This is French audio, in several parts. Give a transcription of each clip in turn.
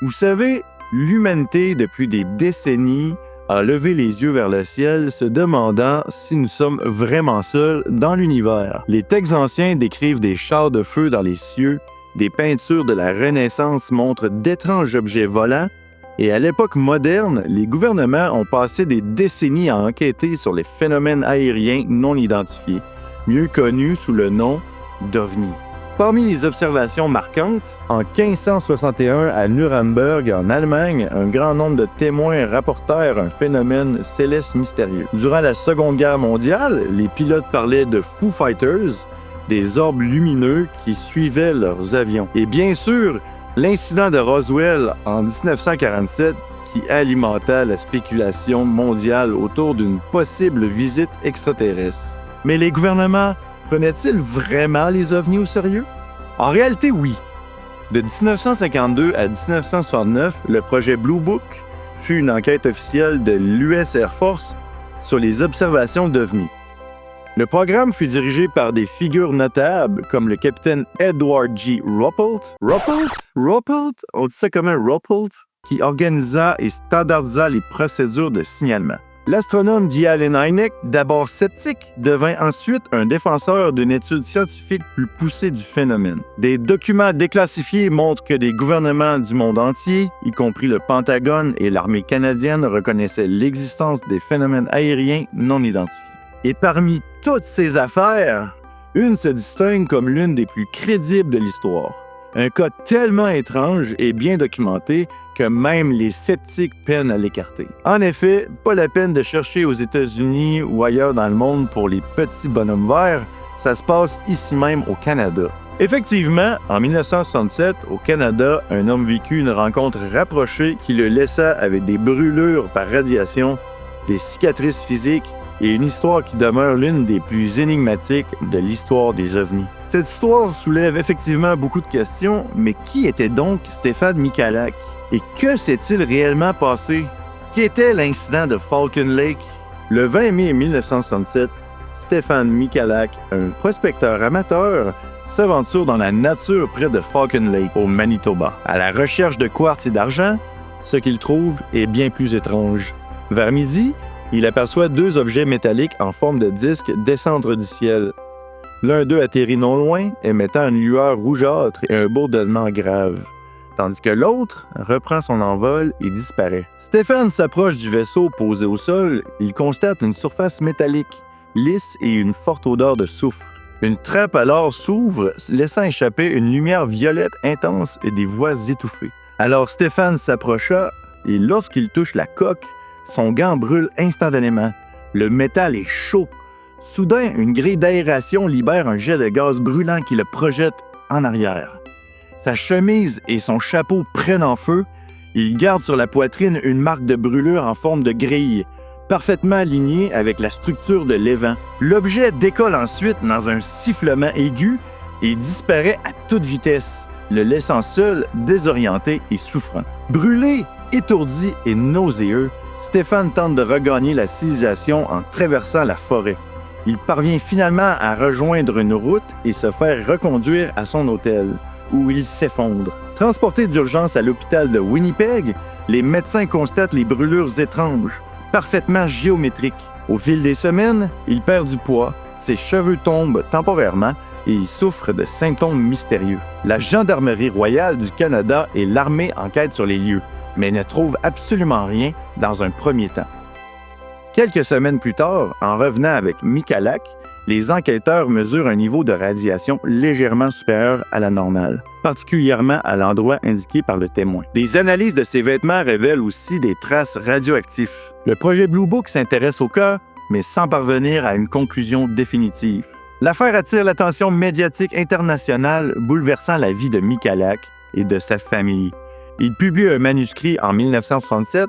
Vous savez, l'humanité, depuis des décennies, a levé les yeux vers le ciel, se demandant si nous sommes vraiment seuls dans l'univers. Les textes anciens décrivent des chars de feu dans les cieux, des peintures de la Renaissance montrent d'étranges objets volants, et à l'époque moderne, les gouvernements ont passé des décennies à enquêter sur les phénomènes aériens non identifiés, mieux connus sous le nom d'OVNI. Parmi les observations marquantes, en 1561 à Nuremberg, en Allemagne, un grand nombre de témoins rapportèrent un phénomène céleste mystérieux. Durant la Seconde Guerre mondiale, les pilotes parlaient de Foo Fighters, des orbes lumineux qui suivaient leurs avions. Et bien sûr, l'incident de Roswell en 1947 qui alimenta la spéculation mondiale autour d'une possible visite extraterrestre. Mais les gouvernements prenaient-ils vraiment les ovnis au sérieux? En réalité, oui. De 1952 à 1969, le projet Blue Book fut une enquête officielle de l'US Air Force sur les observations d'ovnis. Le programme fut dirigé par des figures notables comme le capitaine Edward G. Ruppelt? On dit ça comment, Ruppelt? Qui organisa et standardisa les procédures de signalement. L'astronome J. Allen Hynek, d'abord sceptique, devint ensuite un défenseur d'une étude scientifique plus poussée du phénomène. Des documents déclassifiés montrent que des gouvernements du monde entier, y compris le Pentagone et l'armée canadienne, reconnaissaient l'existence des phénomènes aériens non identifiés. Et parmi toutes ces affaires, une se distingue comme l'une des plus crédibles de l'histoire. Un cas tellement étrange et bien documenté que même les sceptiques peinent à l'écarter. En effet, pas la peine de chercher aux États-Unis ou ailleurs dans le monde pour les petits bonhommes verts, ça se passe ici même au Canada. Effectivement, en 1967, au Canada, un homme vécut une rencontre rapprochée qui le laissa avec des brûlures par radiation, des cicatrices physiques et une histoire qui demeure l'une des plus énigmatiques de l'histoire des ovnis. Cette histoire soulève effectivement beaucoup de questions, mais qui était donc Stéphane Michalak? Et que s'est-il réellement passé? Qu'était l'incident de Falcon Lake? Le 20 mai 1967, Stéphane Michalak, un prospecteur amateur, s'aventure dans la nature près de Falcon Lake, au Manitoba. À la recherche de quartz et d'argent, ce qu'il trouve est bien plus étrange. Vers midi, il aperçoit deux objets métalliques en forme de disque descendre du ciel. L'un d'eux atterrit non loin, émettant une lueur rougeâtre et un bourdonnement grave, tandis que l'autre reprend son envol et disparaît. Stéphane s'approche du vaisseau posé au sol. Il constate une surface métallique, lisse et une forte odeur de soufre. Une trappe alors s'ouvre, laissant échapper une lumière violette intense et des voix étouffées. Alors Stéphane s'approcha et lorsqu'il touche la coque, son gant brûle instantanément. Le métal est chaud. Soudain, une grille d'aération libère un jet de gaz brûlant qui le projette en arrière. Sa chemise et son chapeau prennent en feu. Il garde sur la poitrine une marque de brûlure en forme de grille, parfaitement alignée avec la structure de l'évent. L'objet décolle ensuite dans un sifflement aigu et disparaît à toute vitesse, le laissant seul, désorienté et souffrant. Brûlé, étourdi et nauséeux, Stéphane tente de regagner la civilisation en traversant la forêt. Il parvient finalement à rejoindre une route et se faire reconduire à son hôtel, où il s'effondre. Transporté d'urgence à l'hôpital de Winnipeg, les médecins constatent les brûlures étranges, parfaitement géométriques. Au fil des semaines, il perd du poids, ses cheveux tombent temporairement et il souffre de symptômes mystérieux. La Gendarmerie royale du Canada et l'armée enquêtent sur les lieux, mais ne trouvent absolument rien dans un premier temps. Quelques semaines plus tard, en revenant avec Michalak, les enquêteurs mesurent un niveau de radiation légèrement supérieur à la normale, particulièrement à l'endroit indiqué par le témoin. Des analyses de ses vêtements révèlent aussi des traces radioactives. Le projet Blue Book s'intéresse au cas, mais sans parvenir à une conclusion définitive. L'affaire attire l'attention médiatique internationale, bouleversant la vie de Michalak et de sa famille. Il publie un manuscrit en 1967,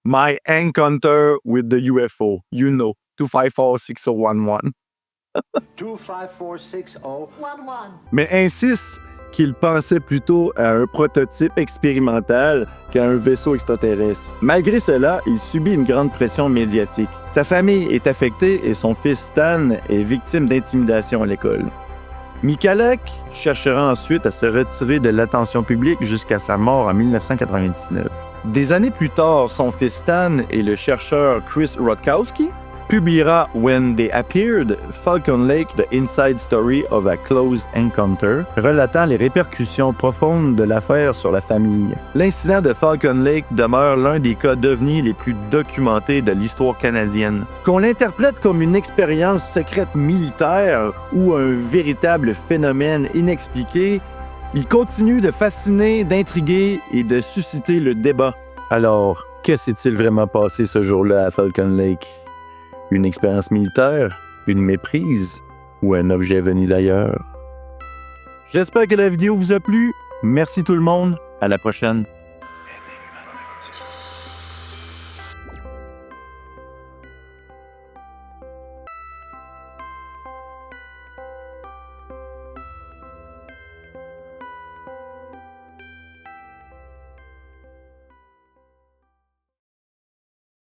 My Encounter with the UFO, 2546011. 2546011. Mais insiste qu'il pensait plutôt à un prototype expérimental qu'à un vaisseau extraterrestre. Malgré cela, il subit une grande pression médiatique. Sa famille est affectée et son fils Stan est victime d'intimidation à l'école. Michalek cherchera ensuite à se retirer de l'attention publique jusqu'à sa mort en 1999. Des années plus tard, son fils Stan et le chercheur Chris Rutkowski publiera When They Appeared, Falcon Lake, The Inside Story of a Close Encounter, relatant les répercussions profondes de l'affaire sur la famille. L'incident de Falcon Lake demeure l'un des cas d'ovnis les plus documentés de l'histoire canadienne. Qu'on l'interprète comme une expérience secrète militaire ou un véritable phénomène inexpliqué, il continue de fasciner, d'intriguer et de susciter le débat. Alors, que s'est-il vraiment passé ce jour-là à Falcon Lake? Une expérience militaire, une méprise ou un objet venu d'ailleurs? J'espère que la vidéo vous a plu. Merci tout le monde. À la prochaine.